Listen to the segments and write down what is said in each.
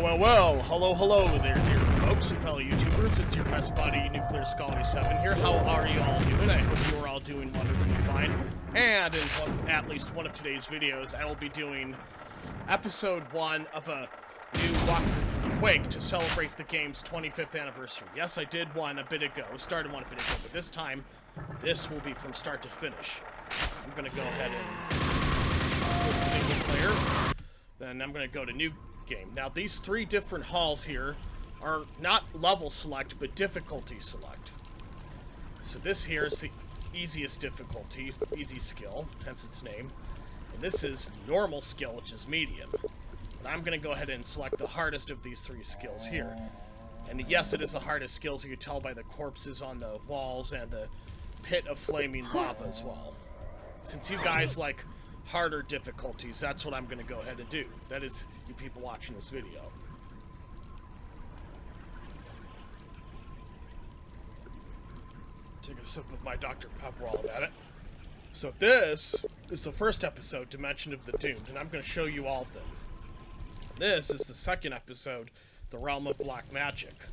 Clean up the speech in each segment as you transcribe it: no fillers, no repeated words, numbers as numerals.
Well, hello there, dear folks and fellow YouTubers. It's your best buddy, Nuclear Scully 7 here. How are you all doing? I hope you are all doing wonderfully fine. And in at least one of today's videos, I will be doing episode 1 of a new walkthrough for Quake to celebrate the game's 25th anniversary. Yes, I did one a bit ago, started one a bit ago, but this time, this will be from start to finish. I'm going to go ahead and go to single player, then I'm going to go to new game. Now, these three different halls here are not level select, but difficulty select. So this here is the easiest difficulty, easy skill, hence its name. And this is normal skill, which is medium. And I'm going to go ahead and select the hardest of these three skills here. And yes, it is the hardest skills. You can tell by the corpses on the walls and the pit of flaming lava as well. Since you guys like harder difficulties, that's what I'm going to go ahead and do. That is, you people watching this video. Take a sip of my Dr. Pepper while I'm at it. So this is the first episode, Dimension of the Doomed, and I'm going to show you all of them. This is the second episode, The Realm of Black Magic.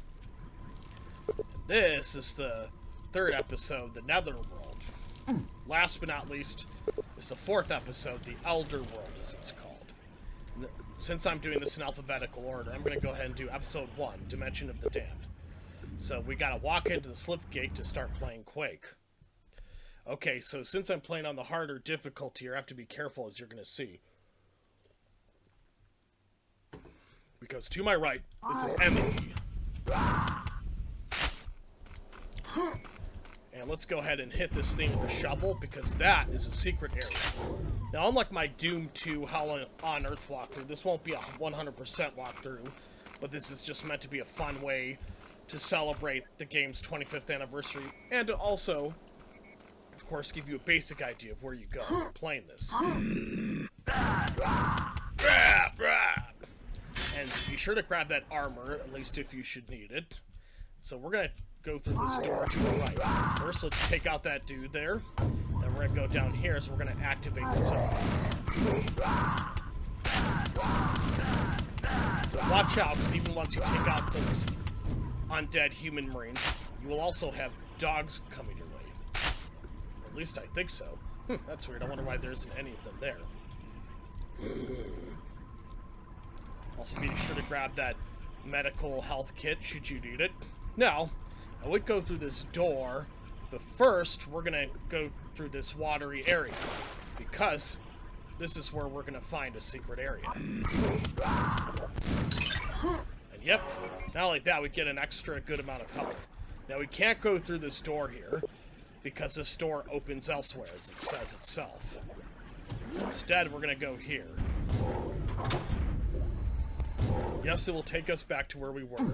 And this is the third episode, The Netherworld. Last but not least is the fourth episode, The Elder World, as it's called. And since I'm doing this in alphabetical order, I'm going to go ahead and do episode 1, Dimension of the Damned. So we got to walk into the slip gate to start playing Quake. Okay, so since I'm playing on the harder difficulty here, I have to be careful, as you're going to see. Because to my right is an enemy. And let's go ahead and hit this thing with the shovel, because that is a secret area. Now, unlike my Doom 2 Hell on Earth walkthrough, this won't be a 100% walkthrough, but this is just meant to be a fun way to celebrate the game's 25th anniversary, and to also, of course, give you a basic idea of where you go when playing this. And be sure to grab that armor, at least if you should need it. So we're going to go through this door to the right. First, let's take out that dude there. Then we're going to go down here, so we're going to activate this elevator. So watch out, because even once you take out those undead human marines, you will also have dogs coming your way. At least I think so. That's weird. I wonder why there isn't any of them there. Also, be sure to grab that medical health kit, should you need it. Now, I would go through this door, but first, we're going to go through this watery area, because this is where we're going to find a secret area. And yep, not like that, we get an extra good amount of health. Now, we can't go through this door here, because this door opens elsewhere, as it says itself. So instead, we're going to go here. Yes, it will take us back to where we were,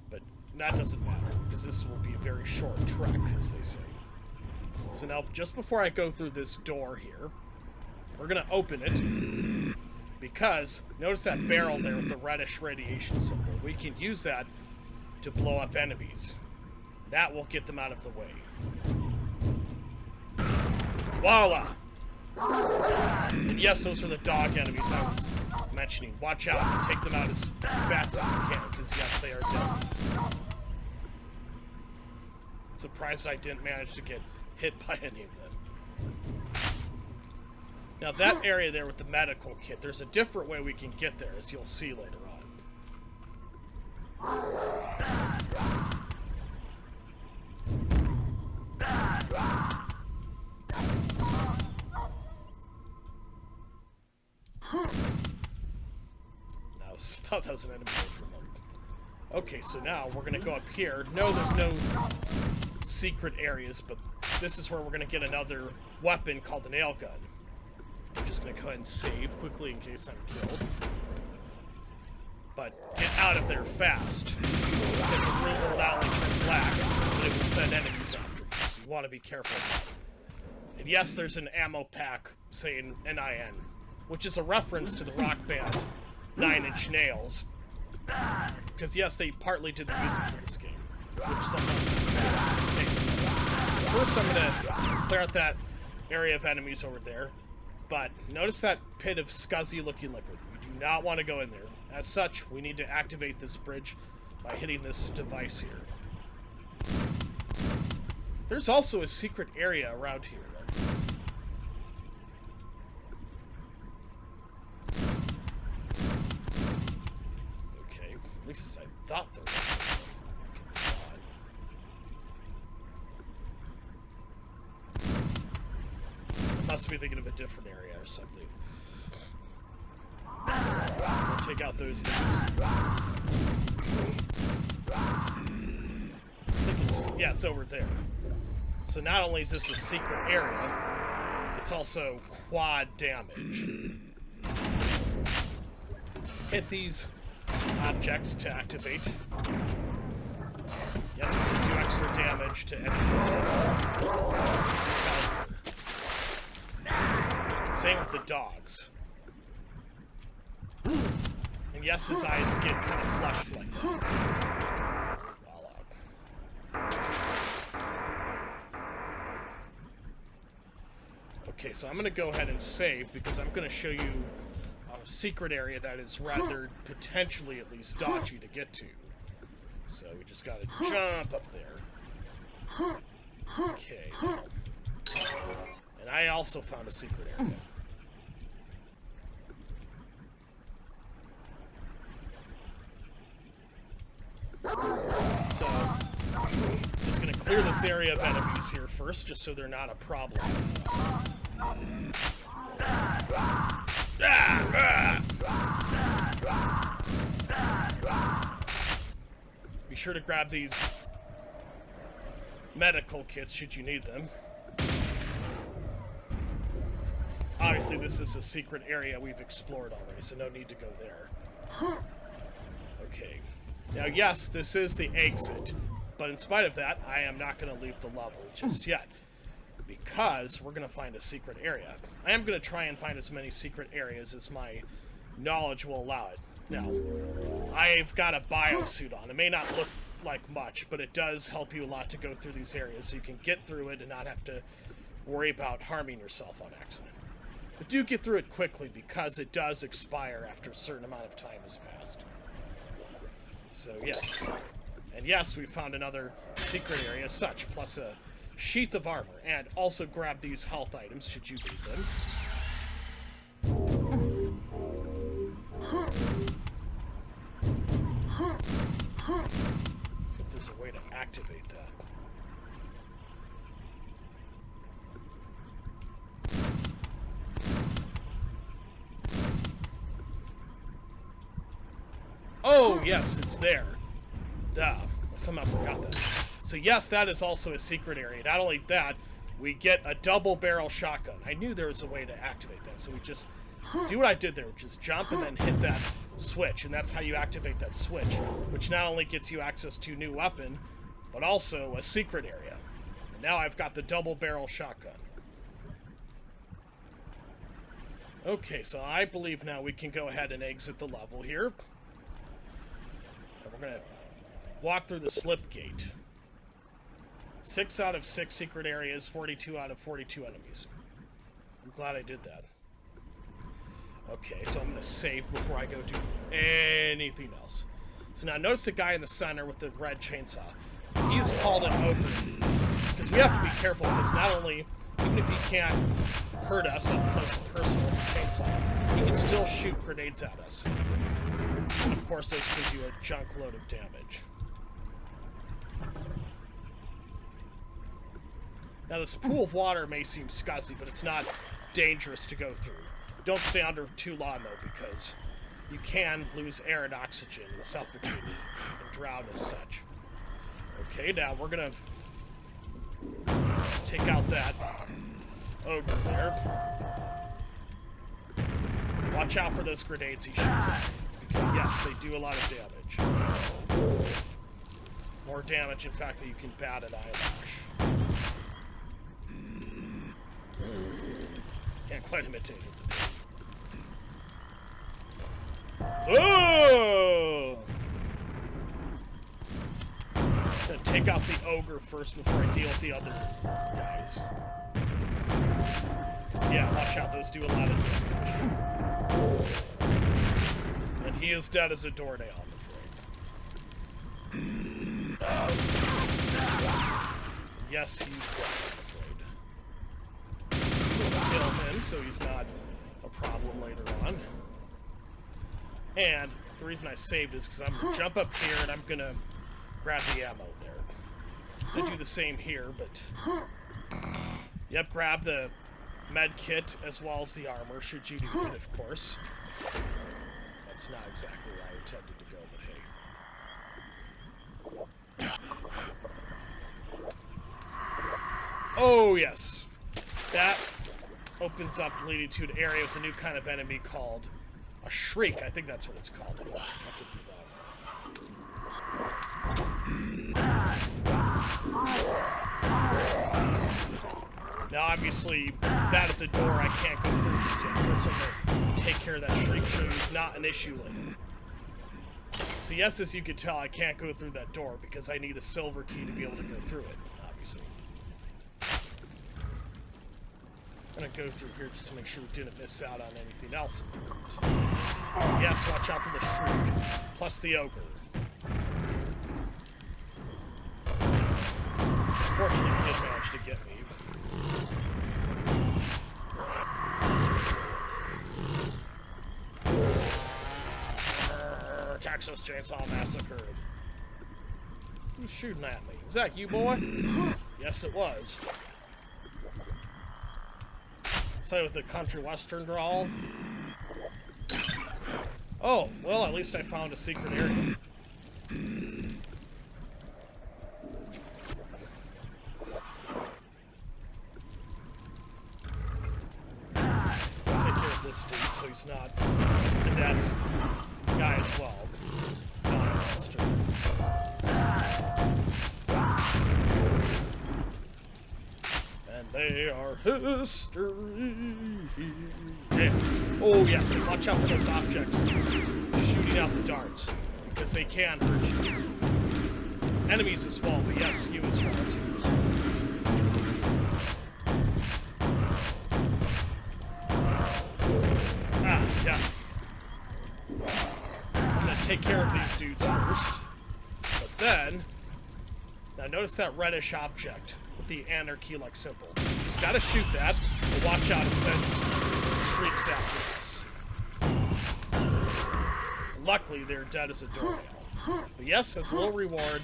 but that doesn't matter, because this will be a very short trek, as they say. So now, just before I go through this door here, we're going to open it, because notice that barrel there with the reddish radiation symbol. We can use that to blow up enemies. That will get them out of the way. Voila! And yes, those are the dog enemies I was mentioning. Watch out and take them out as fast as you can, because yes, they are dead. Surprised I didn't manage to get hit by any of them. Now that area there with the medical kit, there's a different way we can get there, as you'll see later on. I thought that was an enemy there for a moment. Okay, so now we're going to go up here. No, there's no secret areas, but this is where we're going to get another weapon called the nail gun. I'm just going to go ahead and save quickly in case I'm killed. But get out of there fast, because the room will not only turn black, but it will send enemies after you, so you want to be careful of that. And yes, there's an ammo pack saying NIN, which is a reference to the rock band 9 Inch Nails. Because yes, they partly did the music for this game, which sometimes names. So first I'm going to clear out that area of enemies over there. But notice that pit of scuzzy looking liquid. We do not want to go in there. As such, we need to activate this bridge by hitting this device here. There's also a secret area around here. Okay, at least I thought there was. I must be thinking of a different area or something. We'll take out those dudes. I think it's over there. So not only is this a secret area, it's also quad damage. Hit these objects to activate. Yes, we can do extra damage to enemies. As you can tell here. Same with the dogs. And yes, his eyes get kind of flushed like that. Okay, so I'm going to go ahead and save because I'm going to show you a secret area that is rather potentially at least dodgy to get to. So we just got to jump up there. Okay. And I also found a secret area. So, just gonna clear this area of enemies here first, just so they're not a problem. Be sure to grab these medical kits should you need them. Obviously, this is a secret area we've explored already, so no need to go there. Okay. Now, yes, this is the exit, but in spite of that, I am not going to leave the level just yet, because we're going to find a secret area. I am going to try and find as many secret areas as my knowledge will allow it. Now, I've got a biosuit on. It may not look like much, but it does help you a lot to go through these areas, so you can get through it and not have to worry about harming yourself on accident. But do get through it quickly, because it does expire after a certain amount of time has passed. So, yes. And yes, we found another secret area as such, plus a sheath of armor. And also grab these health items, should you need them. See if there's a way to activate that. Oh, yes, it's there. Duh. I somehow forgot that. So, yes, that is also a secret area. Not only that, we get a double barrel shotgun. I knew there was a way to activate that, so we just do what I did there, which is jump and then hit that switch, and that's how you activate that switch, which not only gets you access to a new weapon, but also a secret area. And now I've got the double barrel shotgun. Okay, so I believe now we can go ahead and exit the level here. We're going to walk through the slip gate. 6 out of 6 secret areas, 42 out of 42 enemies. I'm glad I did that. Okay, so I'm going to save before I go do anything else. So now notice the guy in the center with the red chainsaw. He is called an ogre. Because we have to be careful, because not only, even if he can't hurt us up close and personal with the chainsaw, he can still shoot grenades at us. And of course, those can do a junk load of damage. Now, this pool of water may seem scuzzy, but it's not dangerous to go through. Don't stay under too long, though, because you can lose air and oxygen and suffocate and drown as such. Okay, now we're gonna take out that ogre there. Watch out for those grenades he shoots at. Because, yes, they do a lot of damage. More damage, in fact, than you can bat an eyelash. Can't quite imitate it. Oh! I'm gonna take out the ogre first before I deal with the other guys. Because, yeah, watch out, those do a lot of damage. He is dead as a doornail, I'm afraid. Yes, he's dead, I'm afraid. We'll kill him so he's not a problem later on. And the reason I saved is because I'm going to jump up here and I'm going to grab the ammo there. I'm going to do the same here, but... Yep, grab the med kit as well as the armor, should you need it, of course. That's not exactly where I intended to go, but hey. Oh, yes. That opens up leading to an area with a new kind of enemy called a shriek. I think that's what it's called. I could be wrong. Now, obviously, that is a door I can't go through just yet. First, I'm going to take care of that shriek so it's not an issue later. So yes, as you can tell, I can't go through that door because I need a silver key to be able to go through it, obviously. I'm going to go through here just to make sure we didn't miss out on anything else important. Yes, watch out for the shriek, plus the ogre. Fortunately, he did manage to get me. Texas Chainsaw Massacre. Who's shooting at me? Was that you, boy? Yes, it was. Say with the country western drawl. Oh, well, at least I found a secret area. Take care of this dude so he's not... And that guy as well. Dying monster. And they are history. Yeah. Oh, yes, and watch out for those objects shooting out the darts, because they can hurt you. Enemies as well, but yes, you as well, too. So. Yeah. So I'm going to take care of these dudes first. But then, now notice that reddish object with the anarchy-like symbol. Just gotta shoot that, but watch out, it sends shrieks after us. Luckily, they're dead as a doornail. But yes, as a little reward,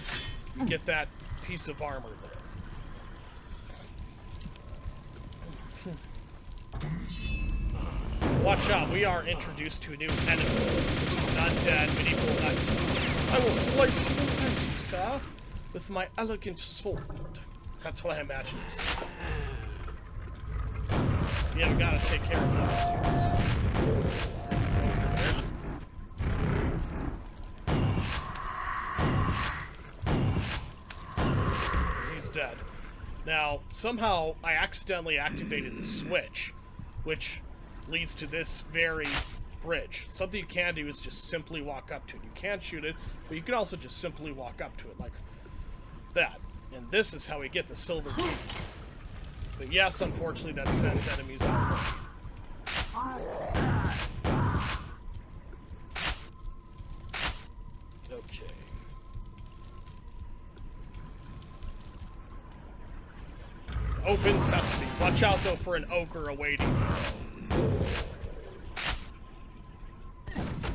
you get that piece of armor there. Watch out, we are introduced to a new enemy, which is an undead medieval knight. I will slice you and dice you, sir, with my elegant sword. That's what I imagine you saying. Yeah, we gotta take care of those dudes. He's dead. Now, somehow I accidentally activated the switch, which leads to this very bridge. Something you can do is just simply walk up to it. You can't shoot it, but you can also just simply walk up to it like that. And this is how we get the silver key. But yes, unfortunately, that sends enemies our way. Okay. Open sesame. Watch out, though, for an ogre awaiting you, though.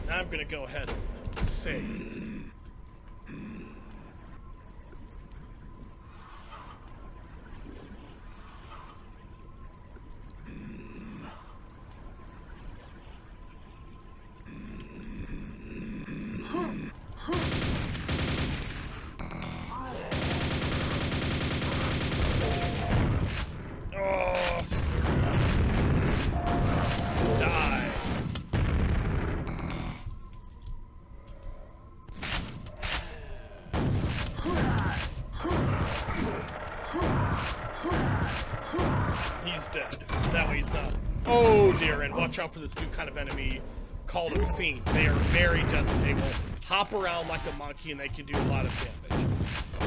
Now I'm going to go ahead and save. Oh, scary. Die. He's dead. That way he's not. Oh dear, and watch out for this new kind of enemy called a fiend. They are very deadly. They will hop around like a monkey and they can do a lot of damage.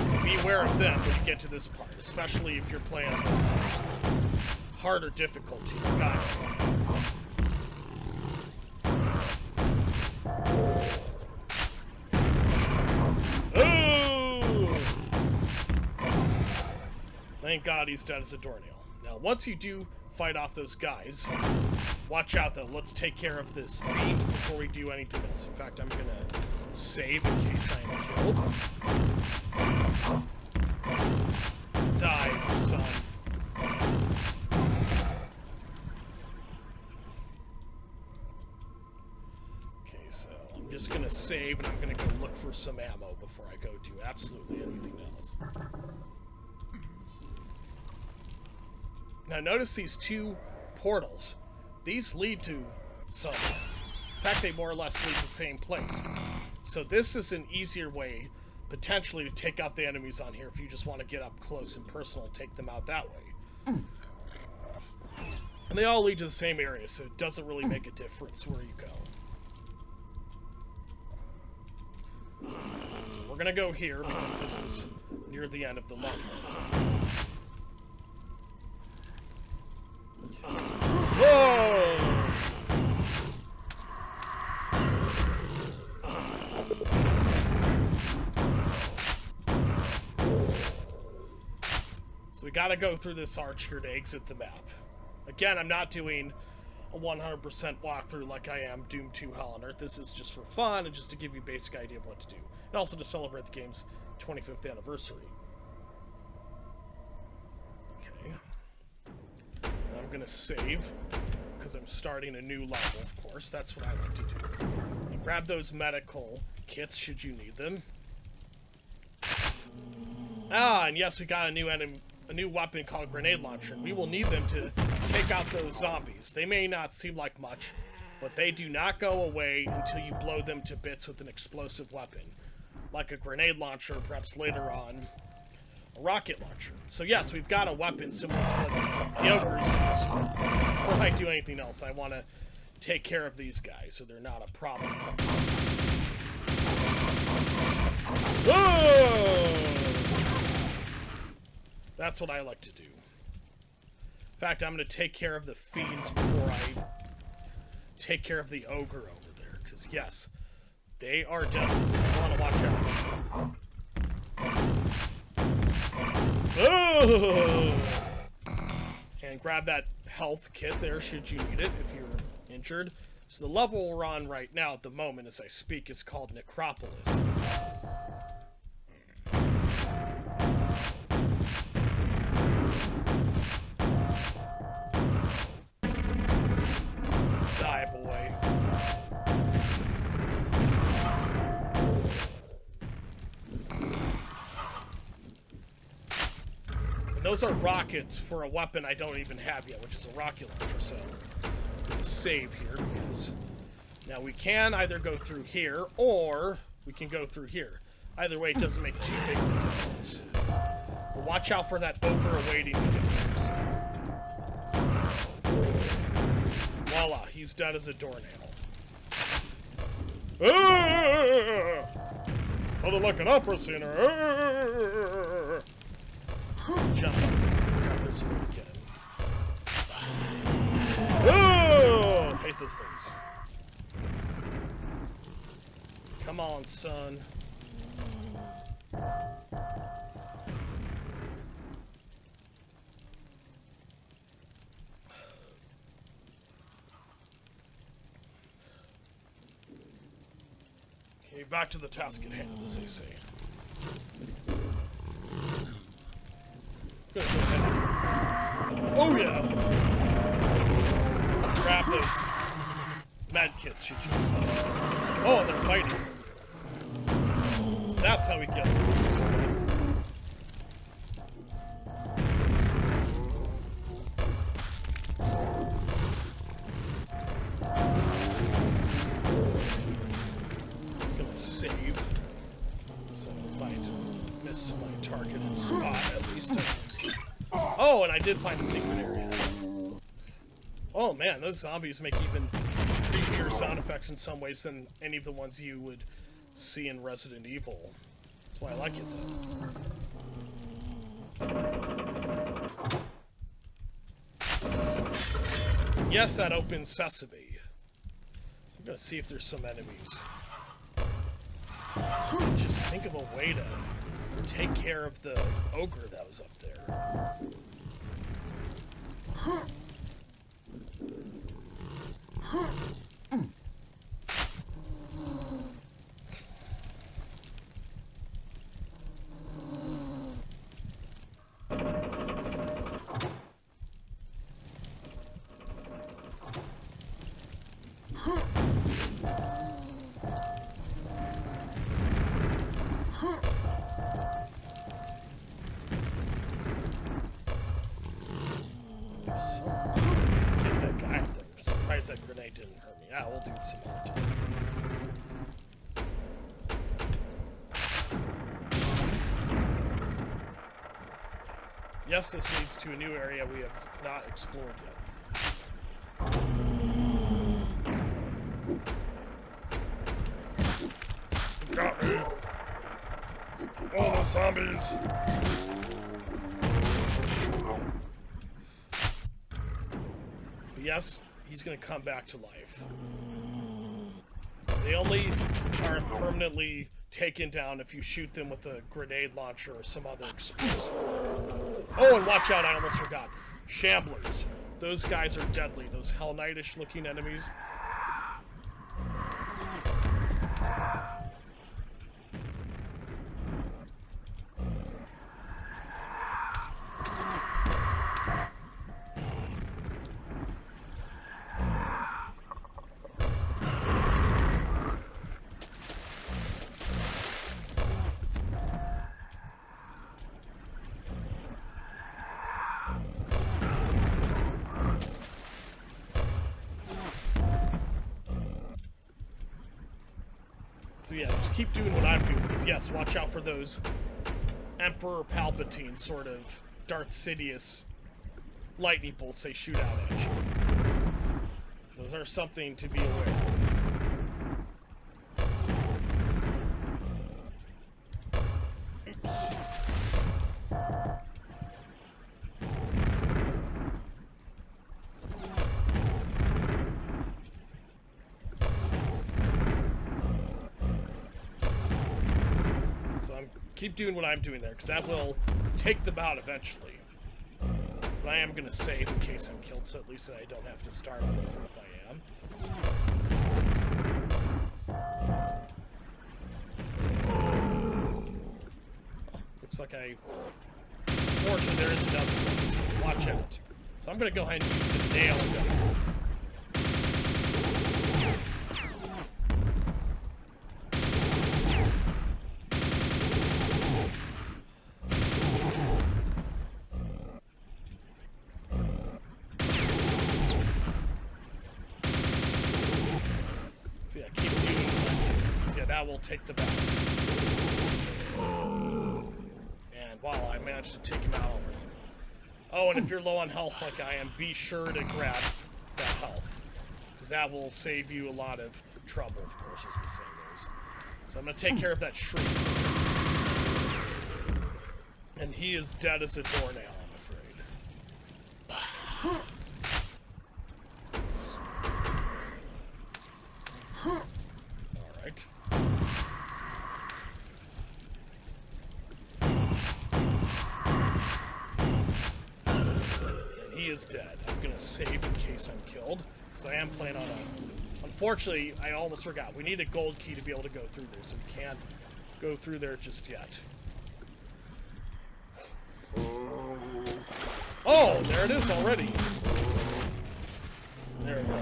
So beware of them when you get to this part, especially if you're playing harder difficulty like I am. Thank God he's dead as a doornail. Now, once you do fight off those guys, watch out though. Let's take care of this fiend before we do anything else. In fact, I'm gonna save in case I am killed. Die, son. Okay, so I'm just gonna save and I'm gonna go look for some ammo before I go do absolutely anything else. Now notice these two portals. These lead to somewhere. In fact, they more or less lead to the same place. So this is an easier way, potentially, to take out the enemies on here if you just want to get up close and personal and take them out that way. And they all lead to the same area, so it doesn't really make a difference where you go. So we're gonna go here because this is near the end of the level. Whoa! So we gotta go through this arch here to exit the map. Again, I'm not doing a 100% walkthrough like I am Doom 2 Hell on Earth. This is just for fun and just to give you a basic idea of what to do. And also to celebrate the game's 25th anniversary. Okay. I'm gonna save, because I'm starting a new level, of course. That's what I like to do. And grab those medical kits, should you need them. Ah, and yes, we got a new weapon called Grenade Launcher, and we will need them to take out those zombies. They may not seem like much, but they do not go away until you blow them to bits with an explosive weapon. Like a grenade launcher, perhaps later on, a rocket launcher. So yes, we've got a weapon similar to what the ogres use. Before I do anything else, I want to take care of these guys so they're not a problem. Whoa! That's what I like to do. In fact, I'm going to take care of the fiends before I take care of the ogre over there. Because yes, they are deadly, so I want to watch out for them. Oh! And grab that health kit there should you need it if you're injured. So the level we're on right now at the moment as I speak is called Necropolis. Die, boy. And those are rockets for a weapon I don't even have yet, which is a rocket launcher, so I'm gonna save here because now we can either go through here or we can go through here. Either way, it doesn't make too big of a difference. But watch out for that ogre awaiting you down there, so. Voila, he's dead as a doornail. Sounded like an opera singer. Jump up there. I forgot there's a way to get him. Oh! Hate those things. Come on, son. Okay, back to the task at hand, as they say. Gonna go ahead and... Oh yeah! Grab those med kits, should you need them. Oh, and they're fighting. So that's how we get through this. I'm gonna save. So if I miss my targeted spot, at least I can... Oh, and I did find a secret area. Oh man, those zombies make even creepier sound effects in some ways than any of the ones you would see in Resident Evil. That's why I like it, though. Yes, that opens Sesame. So I'm gonna see if there's some enemies. Just think of a way to take care of the ogre that was up there. Get that guy up there. I'm surprised that grenade didn't hurt me. Yeah, we'll do it some more time. Yes, this leads to a new area we have not explored yet. Got me! All the zombies! But yes, he's gonna come back to life. They only are permanently taken down if you shoot them with a grenade launcher or some other explosive weapon. Oh, and watch out, I almost forgot. Shamblers. Those guys are deadly. Those Hell Knight-ish looking enemies. So yeah, just keep doing what I'm doing, because yes, watch out for those Emperor Palpatine sort of Darth Sidious lightning bolts they shoot out at you. Those are something to be aware of. Oops. Keep doing what I'm doing there, because that will take them out eventually. But I am going to save in case I'm killed, so at least I don't have to start all over if I am. Oh, looks like unfortunately, there is another one, so watch out. So I'm going to go ahead and use the nail gun. That will take them out. And wow, I managed to take him out already. Oh, and if you're low on health like I am, be sure to grab that health, because that will save you a lot of trouble, of course, as the saying goes. So I'm going to take care of that shriek. And he is dead as a doornail, I'm afraid. Oops. Alright. He is dead. I'm gonna save in case I'm killed, because I am playing on a... Unfortunately, I almost forgot. We need a gold key to be able to go through there, so we can't go through there just yet. Oh, there it is already. There we go.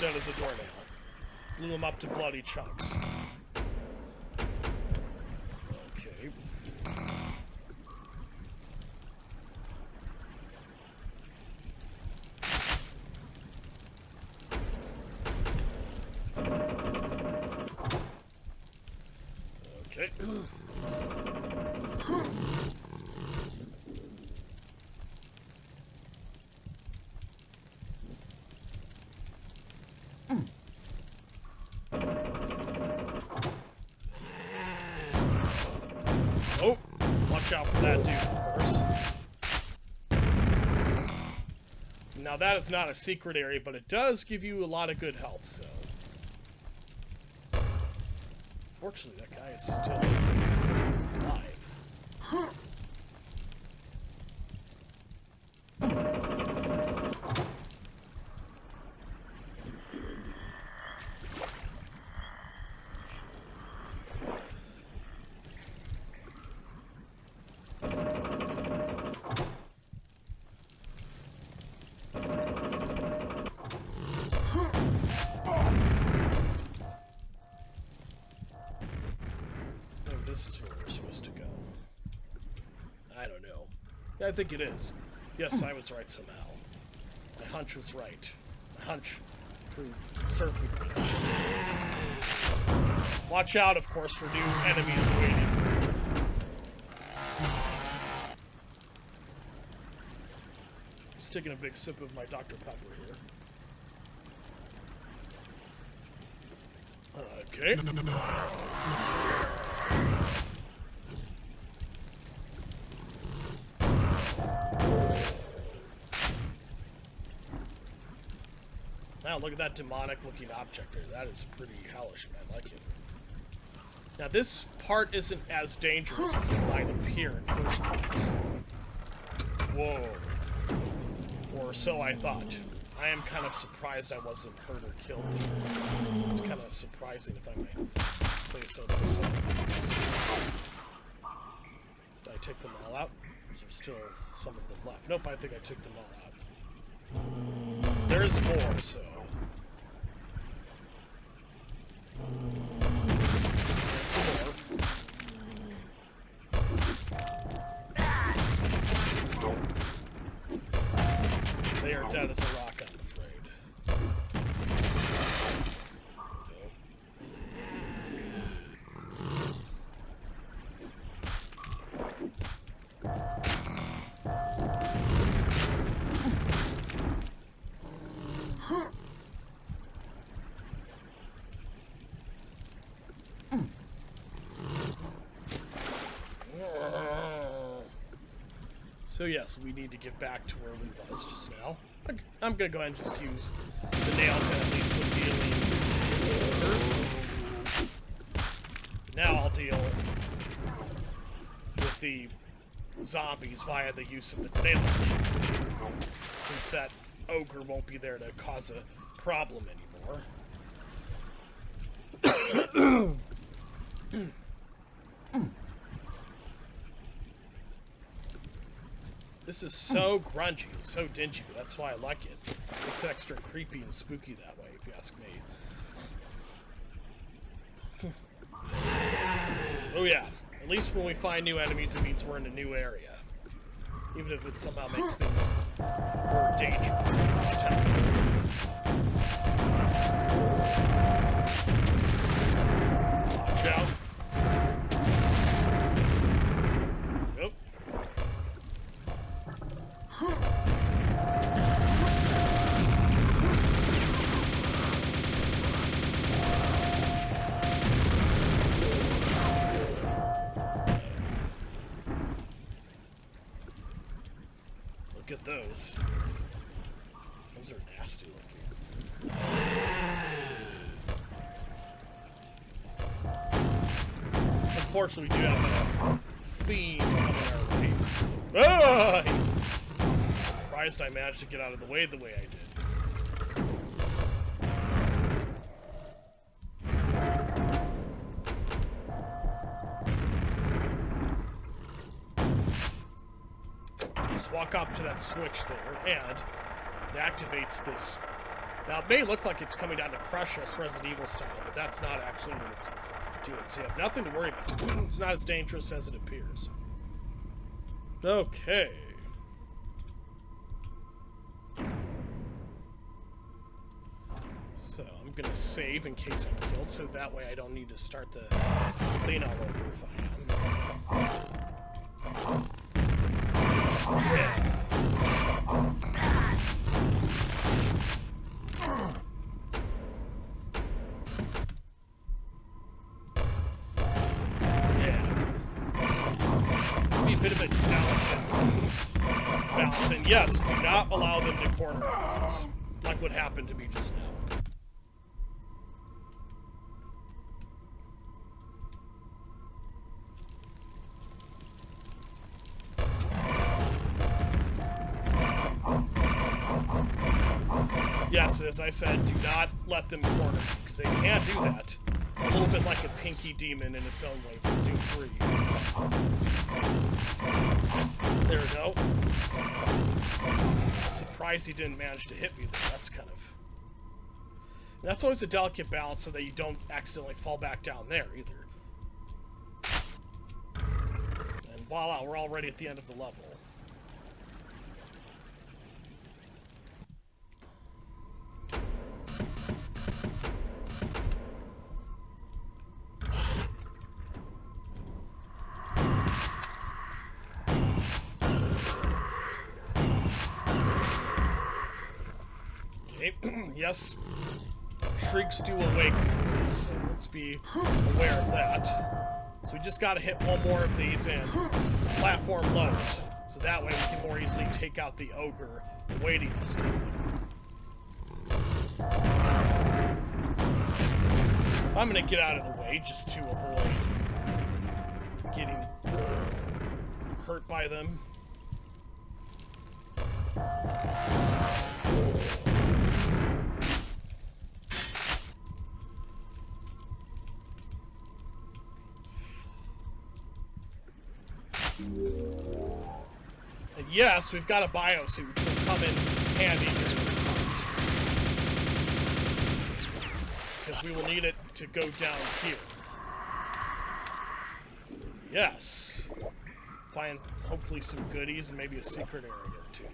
Dead as a doornail. Blew him up to bloody chunks. Okay. Okay. Oh, watch out for that dude, of course. Now that is not a secret area, but it does give you a lot of good health, so... Fortunately, that guy is still alive. This is where we're supposed to go. I don't know. I think it is. Yes, I was right somehow. My hunch was right. My hunch served me right, I should say. Watch out, of course, for new enemies waiting. Just taking a big sip of my Dr. Pepper here. Okay. Wow, look at that demonic-looking object there. That is pretty hellish, man. I like it. Now, this part isn't as dangerous as it might appear at first glance. Whoa. Or so I thought. I am kind of surprised I wasn't hurt or killed there. It's kind of surprising, if I might say so myself. Did I take them all out? Is there still some of them left? Nope, I think I took them all out. There's more, so... And some more. They are dead as a rock, I'm afraid. So yes, we need to get back to where we was just now. I'm gonna go ahead and just use the nail gun, at least when dealing with the ogre. Now I'll deal with the zombies via the use of the grenade launcher, since that ogre won't be there to cause a problem anymore. This is so grungy and so dingy, but that's why I like it. It's extra creepy and spooky that way, if you ask me. Oh yeah, at least when we find new enemies, it means we're in a new area. Even if it somehow makes things more dangerous in this temporary. Watch out. Nope. Look at those. Those are nasty looking. Unfortunately, we do have a fiend coming our way. Ah! I'm surprised I managed to get out of the way I did. Just walk up to that switch there, and it activates this. Now, it may look like it's coming down to crush us Resident Evil style, but that's not actually what it's doing. So you have nothing to worry about. It's not as dangerous as it appears. Okay. So, I'm gonna save in case I'm killed, so that way I don't need to start the thing all over if I am. Yeah. Be a bit of a delicate balance, and yes, do not allow them to corner you, like what happened to me just now. Yes, as I said, do not let them corner you, because they can't do that. A little bit like a pinky demon in its own way from Doom 3. There we go. Surprised he didn't manage to hit me there. That's kind of... And that's always a delicate balance so that you don't accidentally fall back down there either. And voila, we're already at the end of the level. Yes, shrieks do awaken, so let's be aware of that. So we just gotta hit one more of these and the platform lowers, so that way we can more easily take out the ogre awaiting us down there. I'm gonna get out of the way just to avoid getting hurt by them. And yes, we've got a biosuit, which will come in handy during this part. Because we will need it to go down here. Yes. Find, hopefully, some goodies and maybe a secret area or two.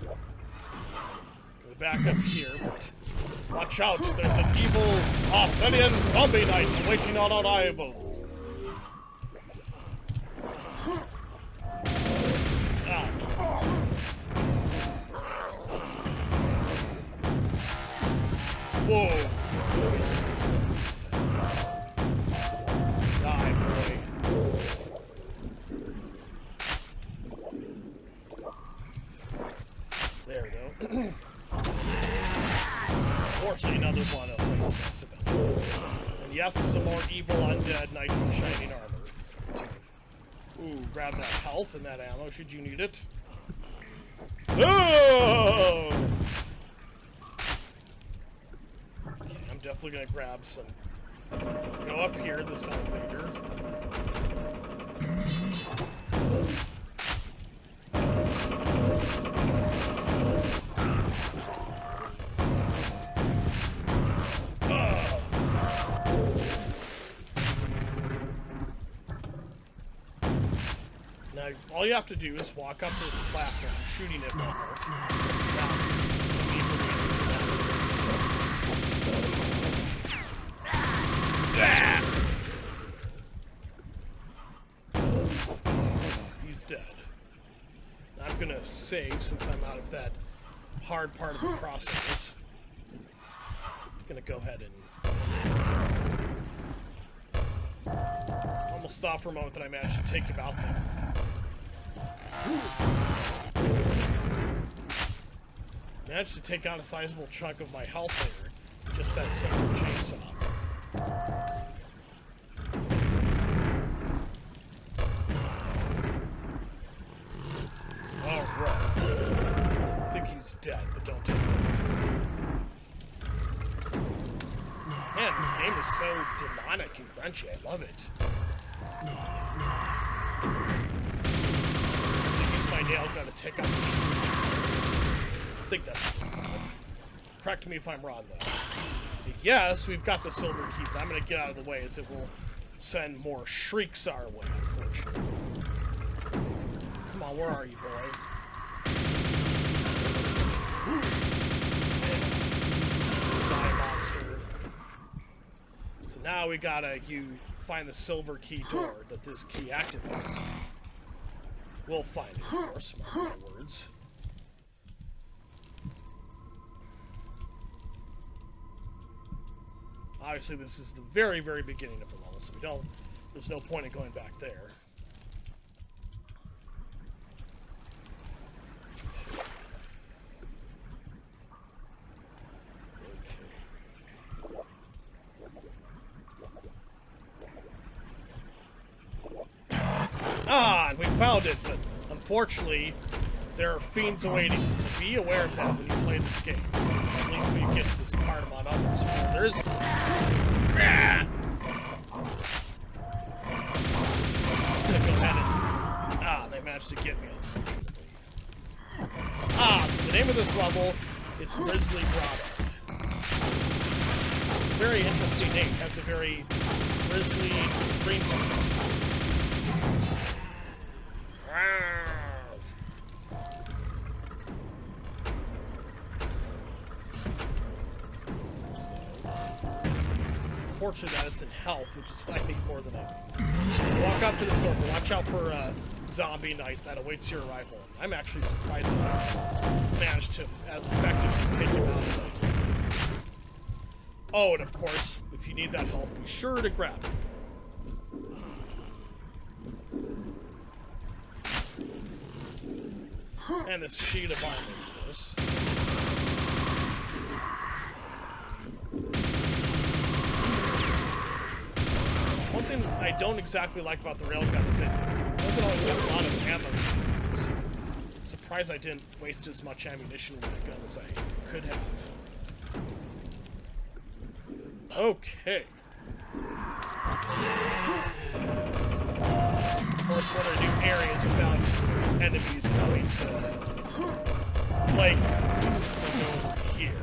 Go back up here, but watch out, there's an evil Arthurian zombie knight waiting on arrival. Whoa! Die, boy. There we go. Fortunately, another one awaits us eventually. And yes, some more evil undead knights in shining armor. Ooh, grab that health and that ammo should you need it. Oh! I'm definitely gonna grab some. Go up here, this elevator. Now, all you have to do is walk up to this platform, shooting it one more. That's about the need for reason for that to He's dead. I'm gonna save since I'm out of that hard part of the process. Gonna go ahead and almost thought for a moment that I managed to take him out there. Managed to take out a sizable chunk of my health there. Just that simple chainsaw. Alright. I think he's dead, but don't take my word for it. Man, this game is so demonic and crunchy. I love it. So I'm gonna use my nail gun to take out the shrieks. I think that's what they're called. Correct me if I'm wrong, though. Yes, we've got the silver key, but I'm going to get out of the way as it will send more shrieks our way, unfortunately. Come on, where are you, boy? Die, monster. So now we gotta find the silver key door that this key activates. We'll find it, of course, mark my words. Obviously, this is the very, very beginning of the level, so there's no point in going back there. Ah, and we found it, but unfortunately, there are fiends awaiting us, so be aware of that when you play this game. At least when you get to this part among others where there is fiends. I'm gonna go ahead and... Ah, they managed to get me, unfortunately. Ah, so the name of this level is Grizzly Grotto. Very interesting name. It has a very grisly ring to it. Fortunate that it's in health, which is what I need more than anything. Walk up to this door, but watch out for zombie night that awaits your arrival. I'm actually surprised that I managed to as effectively take him out as I did. Oh, and of course, if you need that health, be sure to grab it. And this sheet of armor, of course. It's one thing I don't exactly like about the railgun is it doesn't always have a lot of ammo you can use. I'm surprised I didn't waste as much ammunition with that gun as I could have. Okay. Of course, what are new areas without enemies coming to plague you? We'll go over here.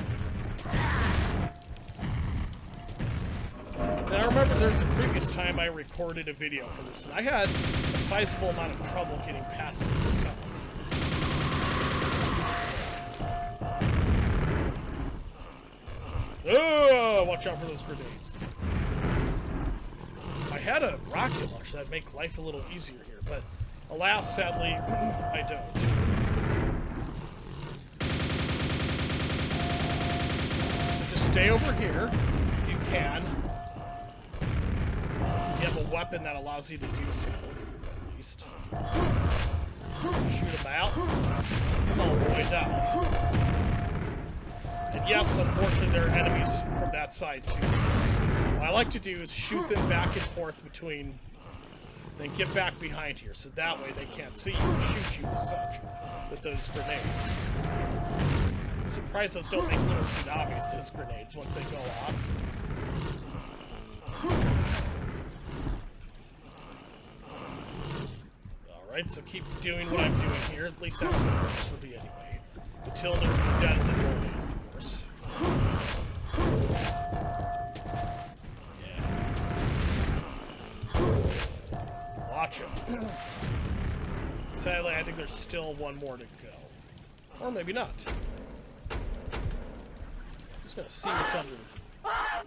Now, I remember there's a previous time I recorded a video for this, and I had a sizable amount of trouble getting past it myself. Oh, watch out for those grenades. If I had a rocket launcher, that'd make life a little easier here, but alas, sadly, I don't. So just stay over here, if you can. If you have a weapon that allows you to do so, at least. Shoot him out. Come on, boy, die. And yes, unfortunately, there are enemies from that side, too. So what I like to do is shoot them back and forth between... Then get back behind here, so that way they can't see you and shoot you as such with those grenades. I'm surprised those don't make little tsunamis, those grenades, once they go off. Alright, so keep doing what I'm doing here. At least that's what works for me anyway. Until they're dead as a doornail, of course. Watch him. Sadly, I think there's still one more to go. Or maybe not. Just gonna see what's under.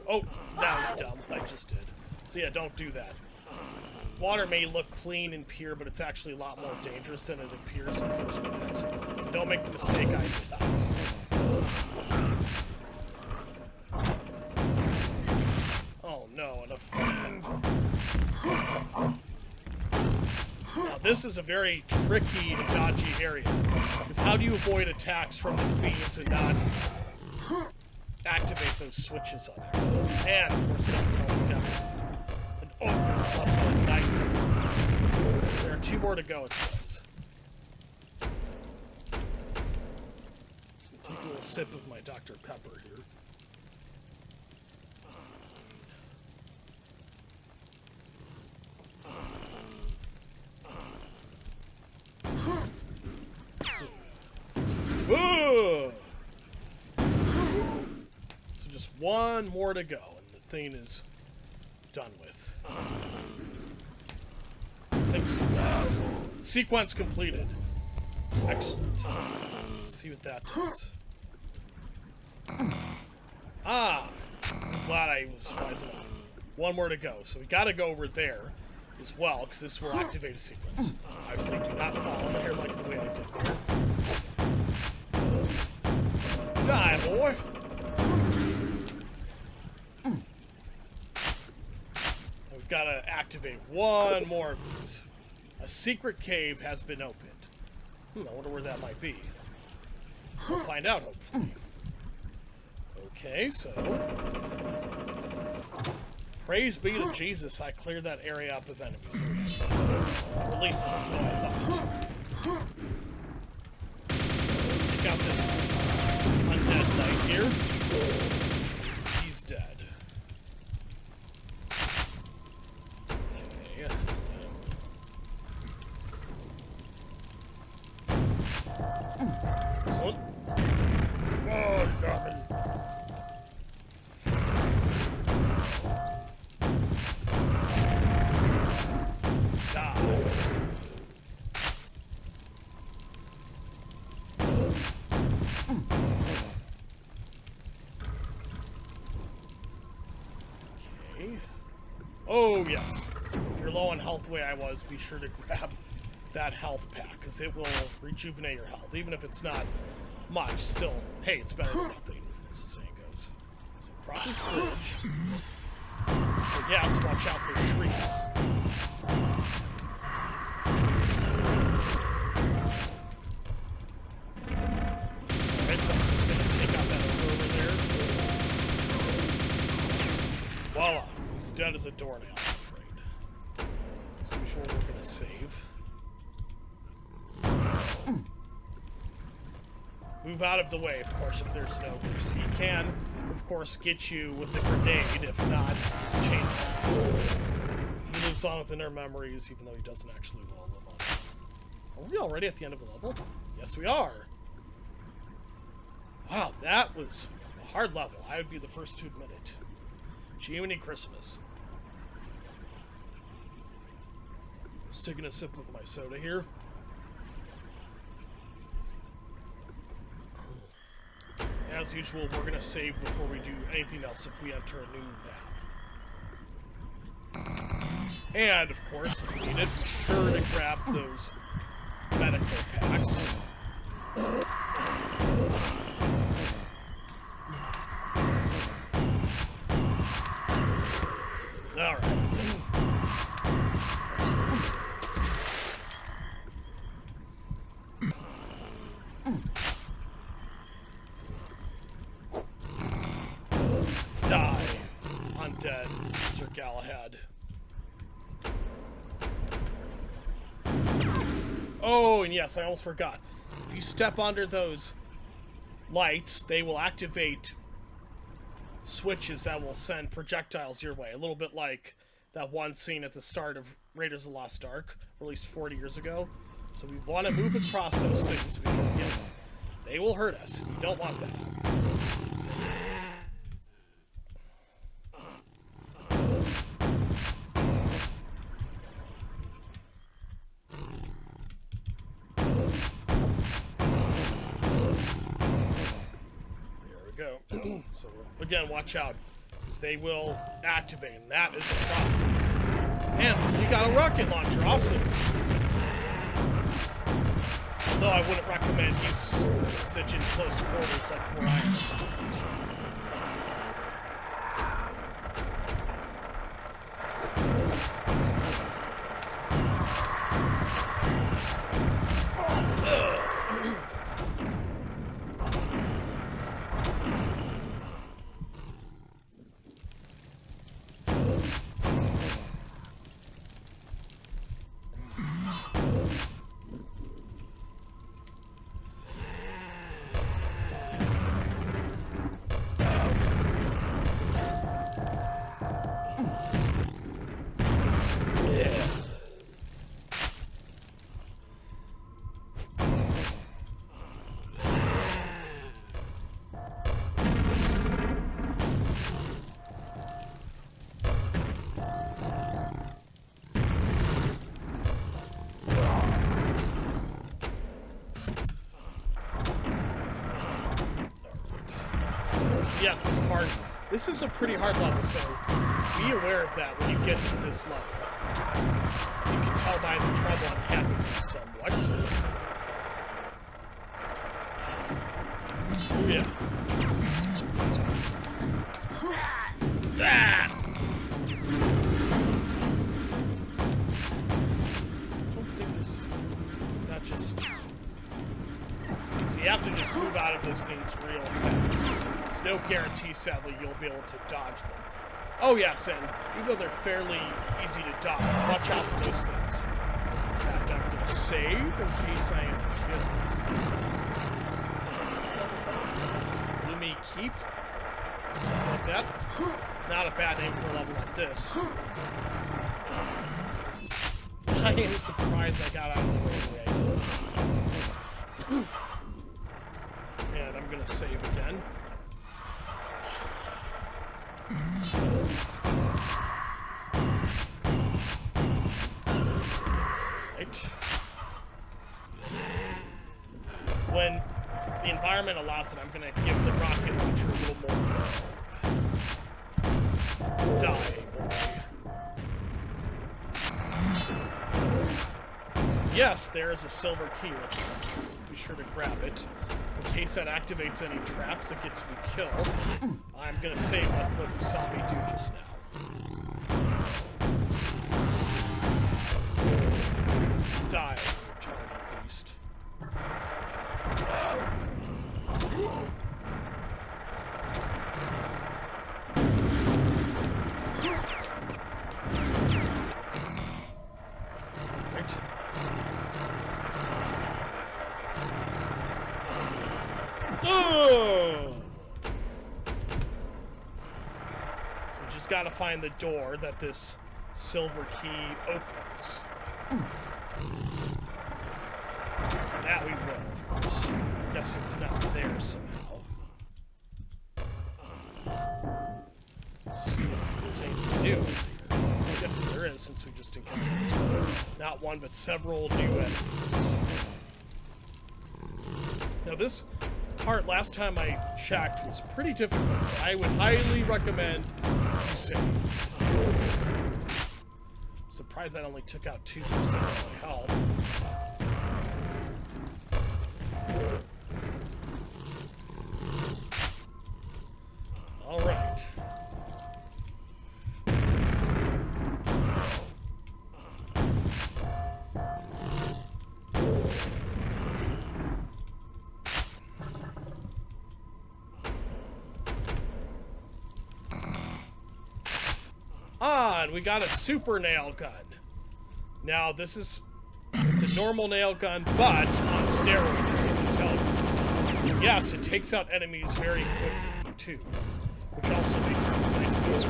Oh, that was dumb. I just did. So yeah, don't do that. Water may look clean and pure, but it's actually a lot more dangerous than it appears at first glance. So don't make the mistake I did, obviously. Oh no, and a fiend. Now this is a very tricky and dodgy area, because how do you avoid attacks from the fiends and not activate those switches on accident? And of course it doesn't help you got an ogre plus a knight. There are 2 more to go, it says. Take a little sip of my Dr. Pepper here. Whoa! So just 1 more to go, and the thing is done with. Sequence completed. Excellent. Let's see what that does. Ah! I'm glad I was wise enough One more to go. So we got to go over there as well, because this will activate a sequence. Obviously, do not fall in there like the way I did there. Die, boy! We've got to activate one more of these. A secret cave has been opened. I wonder where that might be. We'll find out, hopefully. Okay, so... Praise be to Jesus, I cleared that area up of enemies. Or at least, so I thought. Take out this undead knight here. He's dead. Okay. Excellent. Oh, you got me. Oh, yes. If you're low on health the way I was, be sure to grab that health pack, because it will rejuvenate your health. Even if it's not much, still, hey, it's better than nothing, as the saying goes. So cross this bridge. But yes, watch out for shrieks. Alright, so I'm just going to take out that ogre over there. Voila. He's dead as a doornail, I'm afraid. So which one we're going to save. Move out of the way, of course, if there's no ogres. He can, of course, get you with a grenade, if not his chainsaw. He lives on within our memories, even though he doesn't actually live on them. Are we already at the end of the level? Yes, we are. Wow, that was a hard level. I would be the first to admit it. Jiminy Christmas. Just taking a sip of my soda here. As usual, we're going to save before we do anything else if we enter a new map. And, of course, if we need it, be sure to grab those medical packs. Alright. Die, undead Sir Galahad. Oh, and yes, I almost forgot. If you step under those lights, they will activate switches that will send projectiles your way. A little bit like that one scene at the start of Raiders of the Lost Ark, released 40 years ago. So we want to move across those things because, yes, they will hurt us. We don't want that, obviously. Go. So again, watch out, because they will activate, and that is a problem. And you got a rocket launcher, awesome. Although I wouldn't recommend usage in close quarters like where I am at the moment. Yes, this part This is a pretty hard level, so be aware of that when you get to this level. So you can tell by the trouble I'm having somewhat. Oh yeah. Ah! Don't think this... That just... So you have to just move out of those things real fast. There's no guarantee, sadly, you'll be able to dodge them. Oh yes, and even though they're fairly easy to dodge, watch out for those things. In fact, I'm going to save in case I am killed. Gloomy Keep? Something like that. Not a bad name for a level like this. I am surprised I got out of the way. And I'm going to save again. Right. When the environment allows it, I'm going to give the rocket launcher a little more love. Die, boy. Yes, there is a silver key. Let's be sure to grab it. In case that activates any traps that gets me killed, I'm going to save like what you saw me do just now. Die, you tiny beast. Oh! So we just gotta find the door that this silver key opens. That we will, of course. Guess it's not there somehow. Let's see if there's anything new. I'm guessing there is, since we just encountered not one, but several new enemies. Now this part, last time I checked, was pretty difficult, so I would highly recommend you save. Surprised that only took out 2% of my health. Alright. And we got a super nail gun. Now, this is the normal nail gun, but on steroids, as you can tell. And yes, it takes out enemies very quickly, too. Which also makes things nice and easy.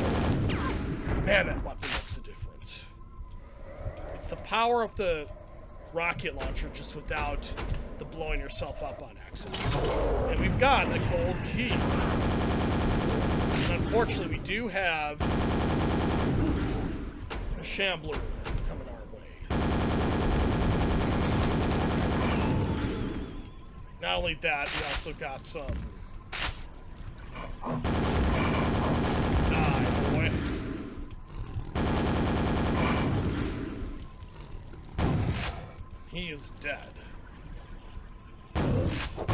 Man, that weapon makes a difference. It's the power of the rocket launcher, just without the blowing yourself up on accident. And we've got a gold key. And unfortunately, we do have a shambler coming our way. Not only that, we also got some... Die, boy. He is dead.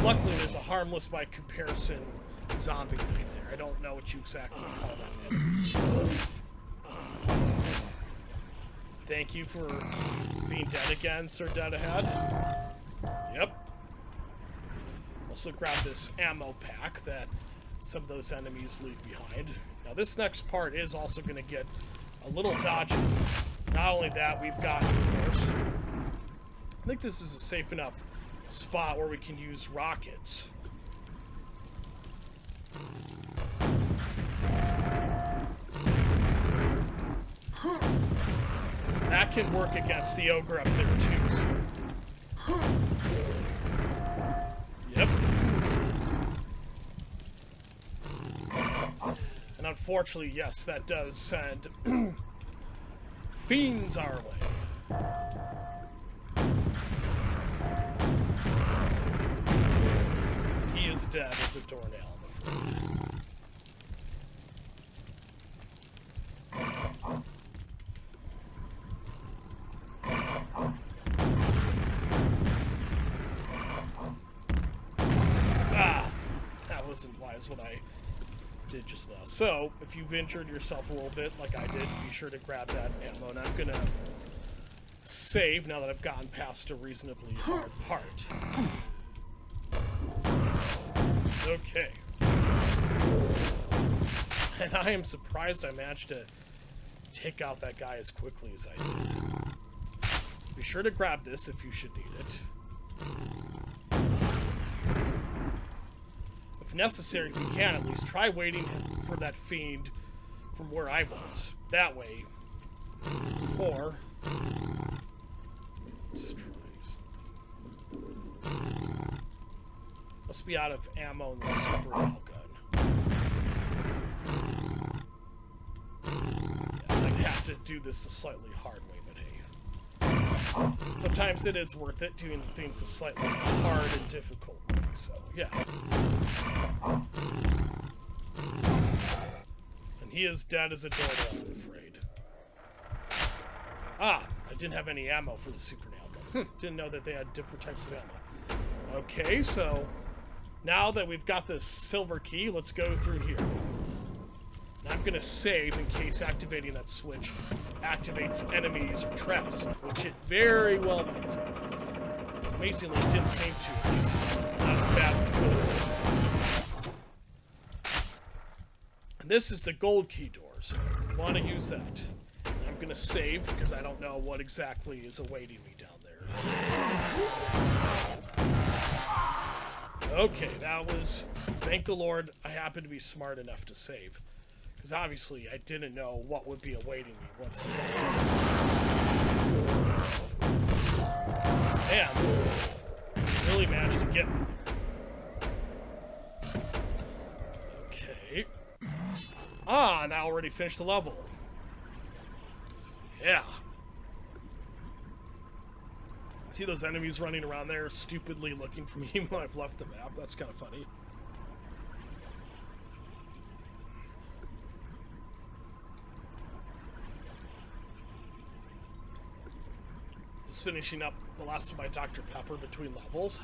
Luckily, there's a harmless by comparison zombie right there. I don't know what you exactly call that enemy. Thank you for being dead again, Sir Dead Ahead. Yep. Also grab this ammo pack that some of those enemies leave behind. Now this next part is also going to get a little dodgy. Not only that, we've got, of course... I think this is a safe enough spot where we can use rockets. That can work against the ogre up there too, so... Yep. And unfortunately, yes, that does send fiends our way. He is dead as a doornail, I'm afraid. wasn't wise what I did just now. So, if you've injured yourself a little bit, like I did, be sure to grab that ammo. And I'm gonna save now that I've gotten past a reasonably hard part. Okay. And I am surprised I managed to take out that guy as quickly as I did. Be sure to grab this if you should need it. If necessary, if you can, at least try waiting for that fiend from where I was. That way. Or... let's try something. Must be out of ammo in the super railgun. Yeah, I have to do this a slightly hard way, but hey. Sometimes it is worth it doing things a slightly hard and difficult way, so yeah. And he is dead as a dodo, I'm afraid. Ah, I didn't have any ammo for the super nail gun. Didn't know that they had different types of ammo. Okay, so now that we've got this silver key, let's go through here. And I'm gonna save in case activating that switch activates enemies or traps, which it very well might. Amazingly, it didn't seem to, at least not as bad as it could have. And this is the gold key door, so I want to use that. I'm gonna save because I don't know what exactly is awaiting me down there. Okay, that was... thank the Lord I happened to be smart enough to save. Because obviously I didn't know what would be awaiting me once I got down. This man really managed to get me there. Okay. Ah, and I already finished the level. Yeah. See those enemies running around there stupidly looking for me when I've left the map? That's kind of funny. Just finishing up the last of my Dr. Pepper between levels.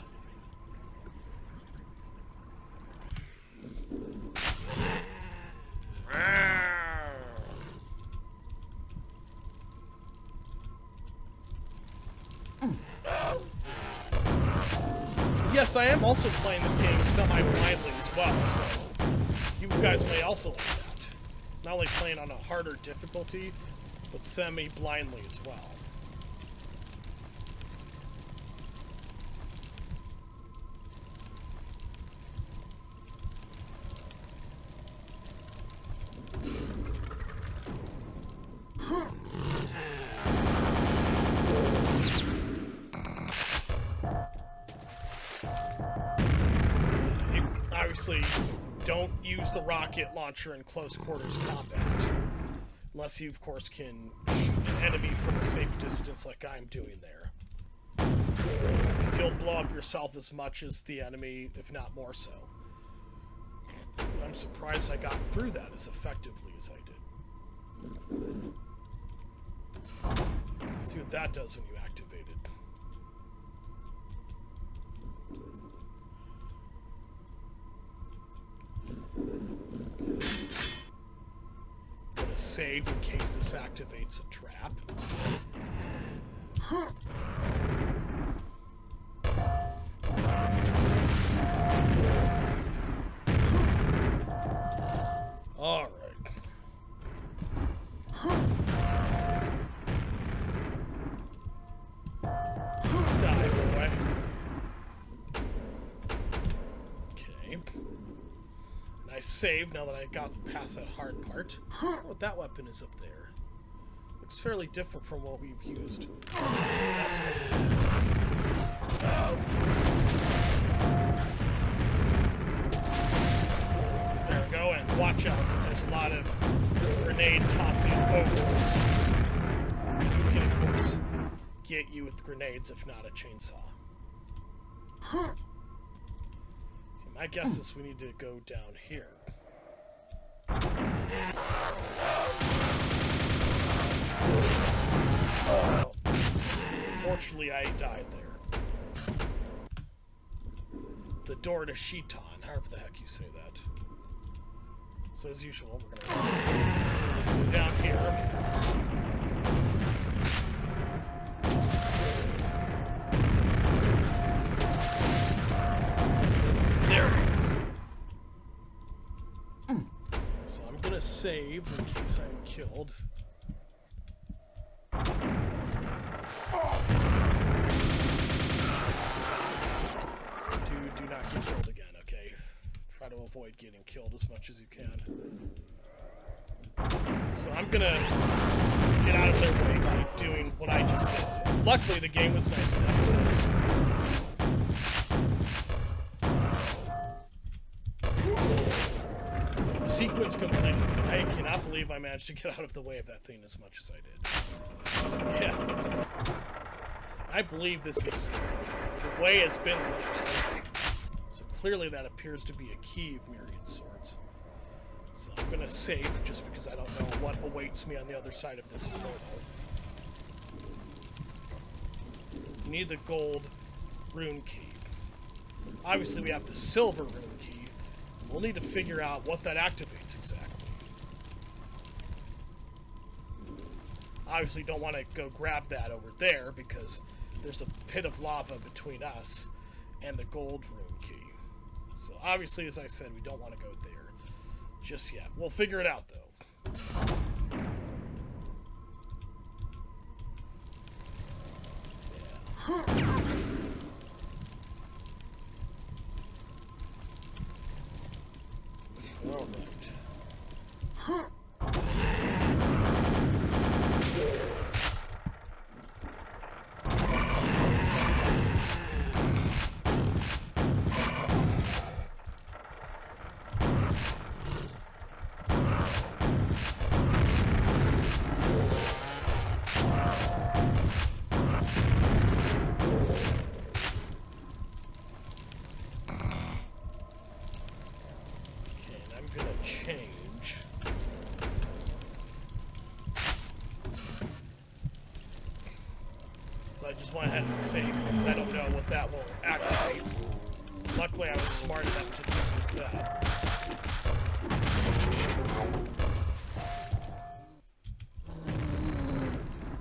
Yes, I am also playing this game semi-blindly as well, so you guys may also like that. Not only playing on a harder difficulty, but semi-blindly as well. Obviously, don't use the rocket launcher in close quarters combat. Unless you, of course, can shoot an enemy from a safe distance like I'm doing there. Because you'll blow up yourself as much as the enemy, if not more so. I'm surprised I got through that as effectively as I did. Let's see what that does when you activate it. Gonna save in case this activates a trap. All right. Die, boy. Okay. I saved now that I got past that hard part. I don't know what that weapon is up there. Looks fairly different from what we've used. There we go, and watch out, because there's a lot of grenade-tossing ogres who can, of course, get you with grenades, if not a chainsaw. My guess is we need to go down here. Oh. Unfortunately, I died there. The door to Cthon, however the heck you say that. So as usual, we're gonna go down here. There we go. So I'm gonna save in case I'm killed. Do not get killed again, okay? Try to avoid getting killed as much as you can. So I'm gonna get out of their way by doing what I just did. Luckily, the game was nice enough to... Sequence completed. I cannot believe I managed to get out of the way of that thing as much as I did. Yeah. I believe this is... The way has been lit. So clearly that appears to be a key of myriad swords. So I'm gonna save just because I don't know what awaits me on the other side of this portal. You need the gold rune key. Obviously we have the silver rune key. We'll need to figure out what that activates exactly. Obviously don't want to go grab that over there because there's a pit of lava between us and the gold rune key. So obviously, as I said, we don't want to go there just yet. We'll figure it out, though. Yeah. All right. Change. So I just went ahead and save because I don't know what that will activate. Luckily I was smart enough to do just that.